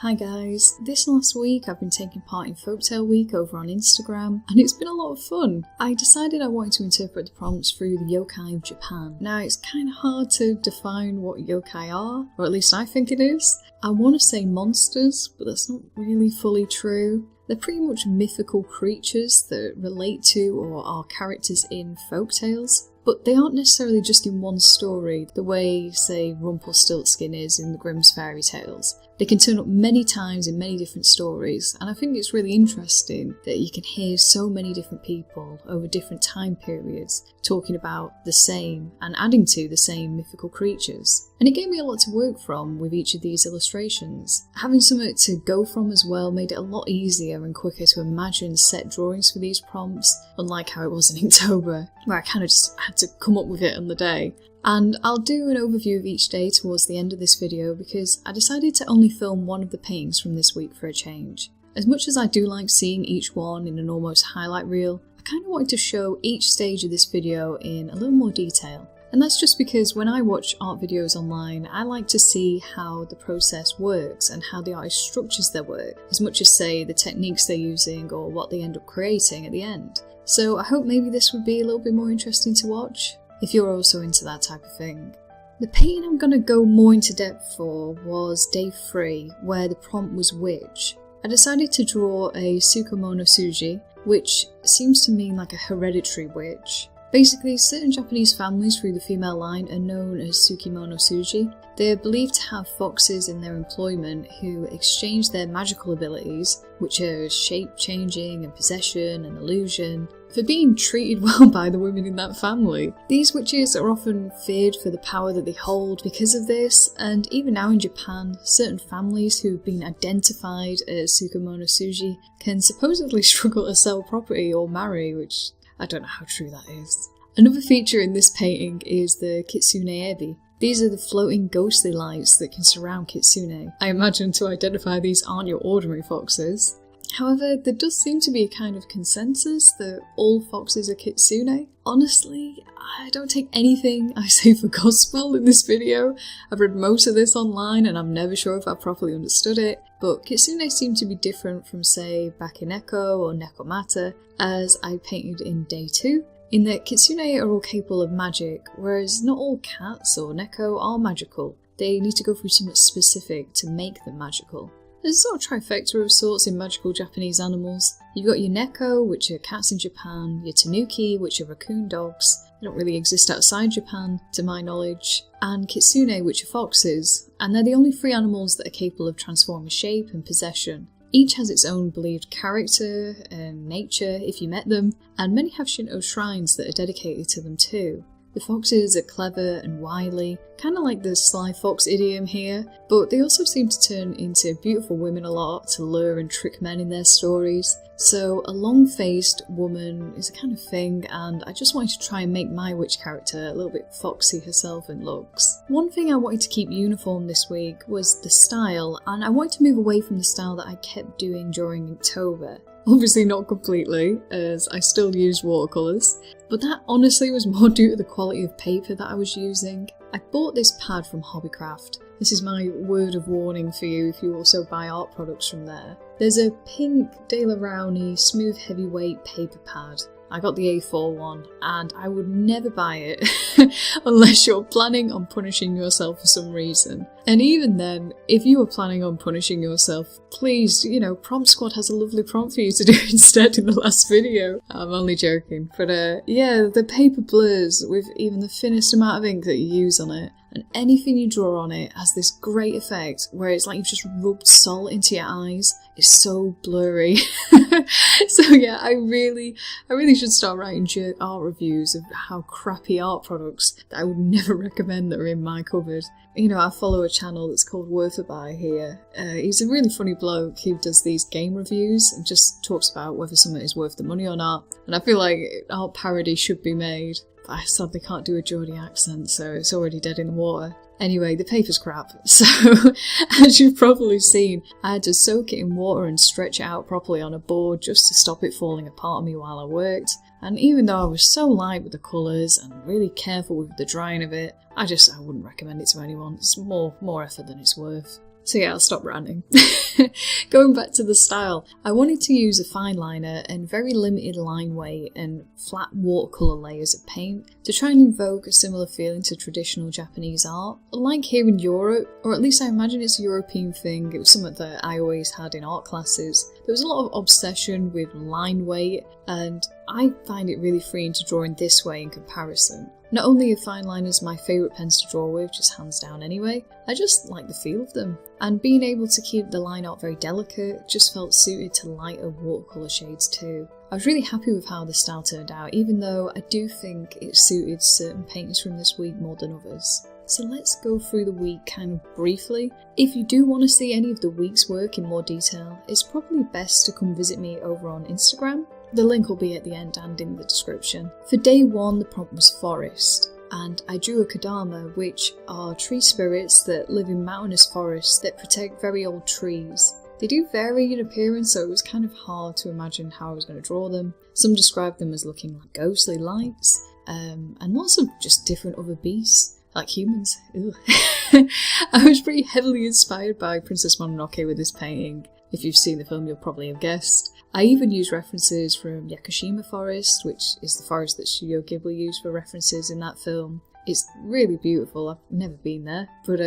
Hi guys, this last week I've been taking part in Folktale Week over on Instagram and it's been a lot of fun. I decided I wanted to interpret the prompts through the yokai of Japan. Now it's kind of hard to define what yokai are, or at least I think it is. I want to say monsters, but that's not really fully true. They're pretty much mythical creatures that relate to or are characters in folktales. But they aren't necessarily just in one story, the way, say, Rumpelstiltskin is in the Grimm's fairy tales. They can turn up many times in many different stories, and I think it's really interesting that you can hear so many different people over different time periods talking about the same and adding to the same mythical creatures. And it gave me a lot to work from with each of these illustrations. Having something to go from as well made it a lot easier and quicker to imagine set drawings for these prompts, unlike how it was in Inktober, where I kind of just had to come up with it on the day. And I'll do an overview of each day towards the end of this video because I decided to only film one of the paintings from this week for a change. As much as I do like seeing each one in an almost highlight reel, I kind of wanted to show each stage of this video in a little more detail. And that's just because when I watch art videos online, I like to see how the process works and how the artist structures their work, as much as say the techniques they're using or what they end up creating at the end. So I hope maybe this would be a little bit more interesting to watch, if you're also into that type of thing. The painting I'm going to go more into depth for was day 3, where the prompt was witch. I decided to draw a Tsukimono-suji, which seems to mean like a hereditary witch. Basically, certain Japanese families through the female line are known as Tsukimono-suji. They are believed to have foxes in their employment who exchange their magical abilities, which are shape-changing and possession and illusion, for being treated well by the women in that family. These witches are often feared for the power that they hold because of this, and even now in Japan, certain families who have been identified as Tsukimono-suji can supposedly struggle to sell property or marry, which I don't know how true that is. Another feature in this painting is the kitsune-ebi. These are the floating ghostly lights that can surround kitsune. I imagine to identify these aren't your ordinary foxes. However, there does seem to be a kind of consensus that all foxes are kitsune. Honestly, I don't take anything I say for gospel in this video. I've read most of this online and I'm never sure if I properly understood it, but kitsune seem to be different from say Bake-Danuki or Nekomata, as I painted in day 2, in that kitsune are all capable of magic, whereas not all cats or neko are magical. They need to go through something specific to make them magical. There's a sort of trifecta of sorts in magical Japanese animals. You've got your neko, which are cats in Japan, your tanuki, which are raccoon dogs. They don't really exist outside Japan, to my knowledge, and kitsune, which are foxes, and they're the only 3 animals that are capable of transforming shape and possession. Each has its own believed character and nature if you met them, and many have Shinto shrines that are dedicated to them too. The foxes are clever and wily, kind of like the sly fox idiom here, but they also seem to turn into beautiful women a lot to lure and trick men in their stories. So a long-faced woman is a kind of thing, and I just wanted to try and make my witch character a little bit foxy herself in looks. One thing I wanted to keep uniform this week was the style, and I wanted to move away from the style that I kept doing during Inktober. Obviously not completely, as I still used watercolours, but that honestly was more due to the quality of paper that I was using. I bought this pad from Hobbycraft. This is my word of warning for you if you also buy art products from there. There's a pink De La Rowney smooth heavyweight paper pad. I got the A4 one, and I would never buy it unless you're planning on punishing yourself for some reason. And even then, if you were planning on punishing yourself, please, Prompt Squad has a lovely prompt for you to do instead in the last video. I'm only joking. But yeah, the paper blurs with even the thinnest amount of ink that you use on it. And anything you draw on it has this great effect where it's like you've just rubbed salt into your eyes. It's so blurry. So yeah, I really should start writing jerk art reviews of how crappy art products that I would never recommend that are in my cupboard. I follow a channel that's called Worth a Buy here. He's a really funny bloke who does these game reviews and just talks about whether something is worth the money or not. And I feel like art parody should be made. I sadly can't do a Geordie accent, so it's already dead in the water. Anyway, the paper's crap, so as you've probably seen, I had to soak it in water and stretch it out properly on a board just to stop it falling apart on me while I worked. And even though I was so light with the colours and really careful with the drying of it, I wouldn't recommend it to anyone. It's more effort than it's worth. So yeah, I'll stop ranting. Going back to the style, I wanted to use a fine liner and very limited line weight and flat watercolour layers of paint to try and invoke a similar feeling to traditional Japanese art. Like here in Europe, or at least I imagine it's a European thing, it was something that I always had in art classes, there was a lot of obsession with line weight, and I find it really freeing to draw in this way in comparison. Not only are fine liners my favourite pens to draw with, just hands down anyway, I just like the feel of them. And being able to keep the line art very delicate just felt suited to lighter watercolour shades too. I was really happy with how the style turned out, even though I do think it suited certain painters from this week more than others. So let's go through the week kind of briefly. If you do want to see any of the week's work in more detail, it's probably best to come visit me over on Instagram. The link will be at the end and in the description. For day 1, the prompt was forest, and I drew a Kodama, which are tree spirits that live in mountainous forests that protect very old trees. They do vary in appearance, so it was kind of hard to imagine how I was going to draw them. Some described them as looking like ghostly lights, and lots of just different other beasts, like humans. I was pretty heavily inspired by Princess Mononoke with this painting. If you've seen the film, you'll probably have guessed. I even used references from Yakushima Forest, which is the forest that Studio Ghibli used for references in that film. It's really beautiful. I've never been there, but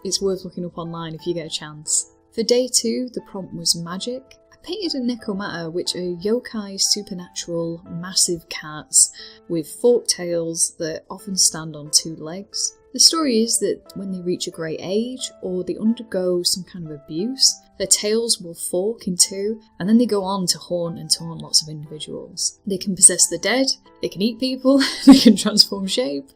it's worth looking up online if you get a chance. For day 2, the prompt was magic. I painted a Nekomata, which are yokai supernatural massive cats with forked tails that often stand on 2 legs. The story is that when they reach a great age, or they undergo some kind of abuse, their tails will fork in 2, and then they go on to haunt and taunt lots of individuals. They can possess the dead, they can eat people, they can transform shape.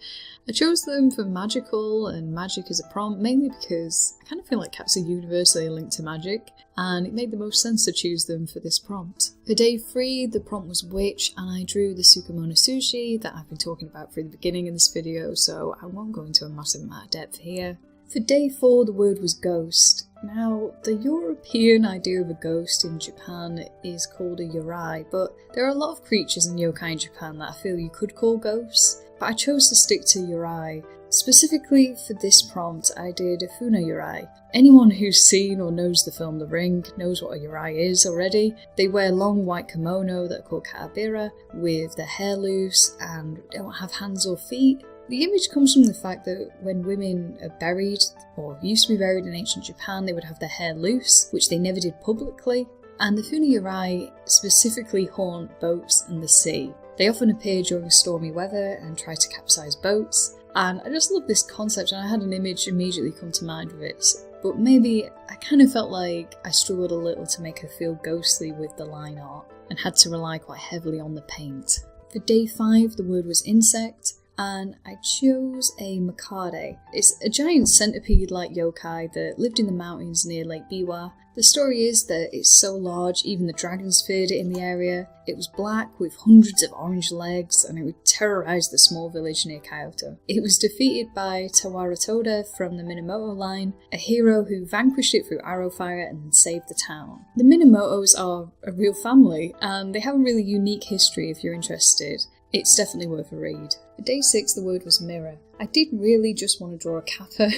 I chose them for magical and magic as a prompt, mainly because I kind of feel like cats are universally linked to magic, and it made the most sense to choose them for this prompt. For day 3, the prompt was witch, and I drew the Tsukimono-suji that I've been talking about through the beginning of this video, so I won't go into a massive amount of depth here. For day 4, the word was ghost. Now, the European idea of a ghost in Japan is called a Yūrei, but there are a lot of creatures in yokai in Japan that I feel you could call ghosts, but I chose to stick to Yūrei. Specifically for this prompt, I did a Funa Yūrei. Anyone who's seen or knows the film The Ring knows what a Yūrei is already. They wear long white kimono that are called kaabira, with their hair loose and don't have hands or feet. The image comes from the fact that when women are buried, or used to be buried in ancient Japan, they would have their hair loose, which they never did publicly, and the Funa Yūrei specifically haunt boats and the sea. They often appear during stormy weather and try to capsize boats, and I just love this concept, and I had an image immediately come to mind with it. But maybe I kind of felt like I struggled a little to make her feel ghostly with the line art, and had to rely quite heavily on the paint. For day 5, the word was insect, and I chose a Mukade. It's a giant centipede-like yokai that lived in the mountains near Lake Biwa. The story is that it's so large, even the dragons feared it in the area. It was black with hundreds of orange legs, and it would terrorise the small village near Kyoto. It was defeated by Tawara Toda from the Minamoto line, a hero who vanquished it through arrow fire and then saved the town. The Minamotos are a real family, and they have a really unique history if you're interested. It's definitely worth a read. For day 6, the word was mirror. I did really just want to draw a Kappa,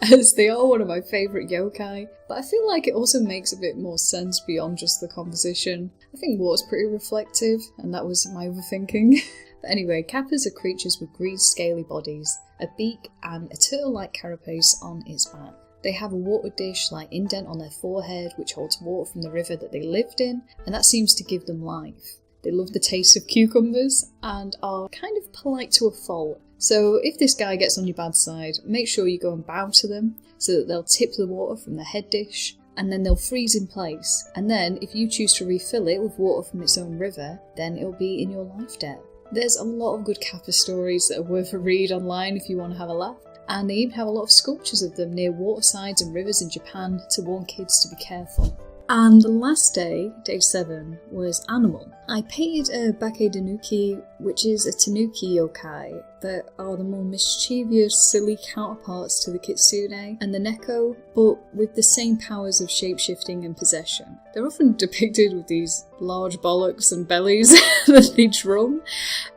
as they are one of my favourite yokai, but I feel like it also makes a bit more sense beyond just the composition. I think water's pretty reflective, and that was my overthinking. But anyway, Kappas are creatures with green scaly bodies, a beak and a turtle-like carapace on its back. They have a water dish-like indent on their forehead which holds water from the river that they lived in, and that seems to give them life. They love the taste of cucumbers and are kind of polite to a fault. So if this guy gets on your bad side, make sure you go and bow to them so that they'll tip the water from their head dish, and then they'll freeze in place. And then if you choose to refill it with water from its own river, then it'll be in your life debt. There's a lot of good Kappa stories that are worth a read online if you want to have a laugh. And they even have a lot of sculptures of them near watersides and rivers in Japan to warn kids to be careful. And the last day, day 7, was animal. I painted a Bake-Danuki, which is a tanuki yokai that are the more mischievous, silly counterparts to the kitsune and the neko, but with the same powers of shapeshifting and possession. They're often depicted with these large bollocks and bellies that they drum,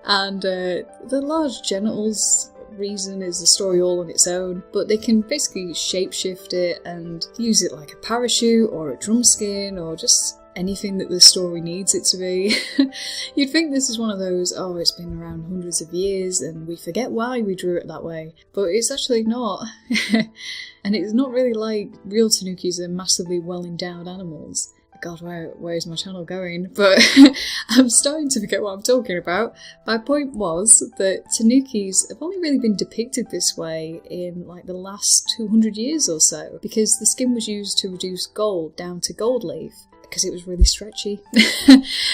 and the large genitals reason is the story all on its own, but they can basically shapeshift it and use it like a parachute or a drum skin or just anything that the story needs it to be. You'd think this is one of those, oh, it's been around hundreds of years and we forget why we drew it that way, but it's actually not. And it's not really like real tanukis are massively well-endowed animals. God, where's my channel going? But I'm starting to forget what I'm talking about. My point was that tanukis have only really been depicted this way in like the last 200 years or so, because the skin was used to reduce gold down to gold leaf, because it was really stretchy.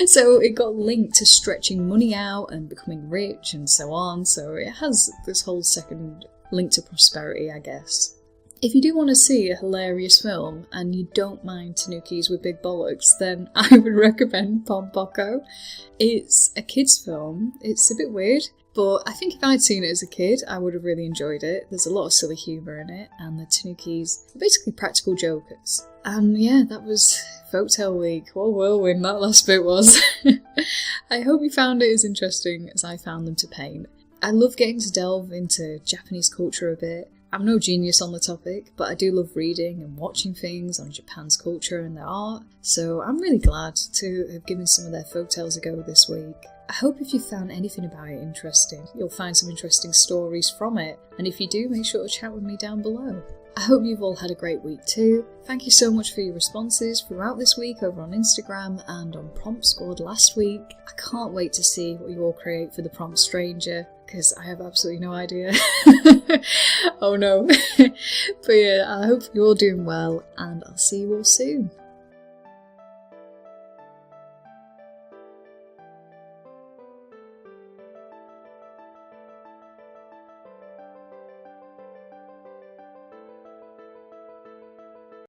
So it got linked to stretching money out and becoming rich and so on, so it has this whole second link to prosperity, I guess. If you do want to see a hilarious film and you don't mind tanukis with big bollocks, then I would recommend Pompoko. It's a kids' film. It's a bit weird, but I think if I'd seen it as a kid, I would have really enjoyed it. There's a lot of silly humour in it, and the tanukis are basically practical jokers. And yeah, that was Folktale Week. What a whirlwind that last bit was. I hope you found it as interesting as I found them to paint. I love getting to delve into Japanese culture a bit. I'm no genius on the topic, but I do love reading and watching things on Japan's culture and their art, so I'm really glad to have given some of their folktales a go this week. I hope if you found anything about it interesting, you'll find some interesting stories from it, and if you do, make sure to chat with me down below. I hope you've all had a great week too. Thank you so much for your responses throughout this week over on Instagram and on Prompt Squad last week. I can't wait to see what you all create for the Prompt Stranger, because I have absolutely no idea. Oh no. But yeah, I hope you're all doing well, and I'll see you all soon.